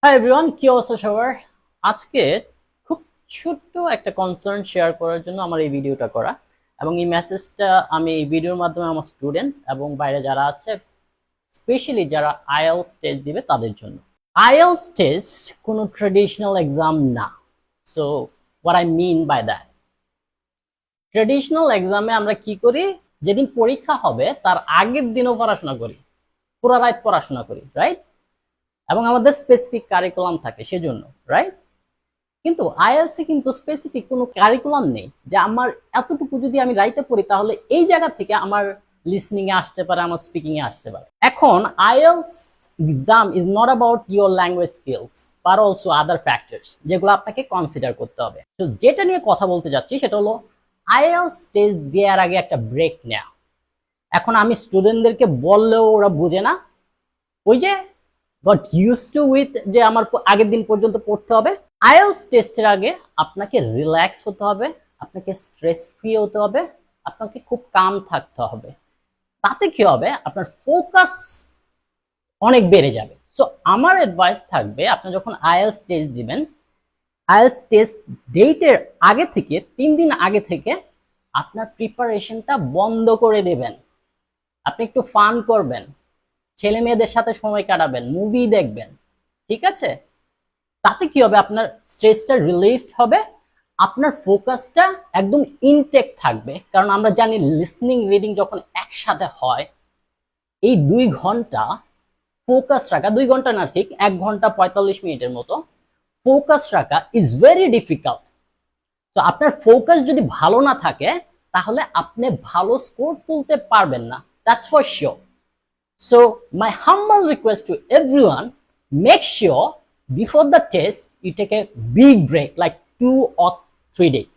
Hi everyone, কি অবস্থা সবার? আজকে খুব ছোট্ট একটা কনসার্ন শেয়ার করার জন্য আমার এই ভিডিওটা করা, এবং এই মেসেজটা আমি এই ভিডিওর মাধ্যমে আমার স্টুডেন্ট এবং বাইরে যারা আছে, স্পেশালি যারা আইএলটিএস টেস্ট দিবে তাদের জন্য। আইএলটিএস টেস্ট কোনো ট্রেডিশনাল এক্সাম না। So what I mean by that, traditional এক্সামে আমরা কি করি? যেদিন পরীক্ষা হবে তার আগের দিনও পড়াশোনা করি, পুরো রাত পড়াশোনা করি, রাইট? এবং আমাদের স্পেসিফিক কারিকুলাম থাকে সেজন্য, রাইট? কিন্তু আইএলসি কিন্তু স্পেসিফিক কোনো কারিকুলাম নেই যে আমার এতটুকু যদি আমি রাইতে পড়ি তাহলে এই জায়গা থেকে আমার লিসনিং এ আসতে পারে, আমার স্পিকিং এ আসতে পারে। এখন IELTS exam is not about your language skills but also other factors, যেগুলো আপনাকে কনসিডার করতে হবে। তো যেটা নিয়ে কথা বলতে যাচ্ছি সেটা হলো আইএলস টেস্ট দেওয়ার আগে একটা ব্রেক নেওয়া। এখন আমি স্টুডেন্টদেরকে বললেও ওরা বুঝে না, ওই যে গট ইউজ টু উইথ যে আমার আগের দিন পর্যন্ত পড়তে হবে। আইএলটিএস টেস্টের আগে আপনাকে রিল্যাক্স হতে হবে, আপনাকে স্ট্রেস ফ্রি হতে হবে, আপনাকে খুব কাম থাকতে হবে। তাতে কি হবে? আপনার ফোকাস অনেক বেড়ে যাবে। সো আমার অ্যাডভাইস থাকবে, আপনি যখন আইএলটিএস টেস্ট দিবেন, আইএলটিএস টেস্ট ডেটের আগে থেকে 3 দিন আগে থেকে আপনার প্রিপারেশনটা বন্ধ করে দেবেন। আপনি একটু ফান করবেন, ছেলে মেয়েদের সাথে সময় কাটাবেন, মুভি দেখবেন, ঠিক আছে? তাতে কি হবে? আপনার স্ট্রেসটা রিলিফ হবে, আপনার ফোকাসটা একদম ইনটেক থাকবে। কারণ আমরা জানি লিসনিং রিডিং যখন একসাথে হয়, এই 2 ঘন্টা ফোকাস রাখা, 2 ঘন্টা না, ঠিক 1 ঘন্টা 45 মিনিটের মতো ফোকাস রাখা ইজ ভেরি ডিফিকাল্ট। তো আপনার ফোকাস যদি ভালো না থাকে তাহলে আপনি ভালো স্কোর তুলতে পারবেন না, that's for sure. So my humble request to everyone, make sure before the test you take a big break like 2 or 3 days.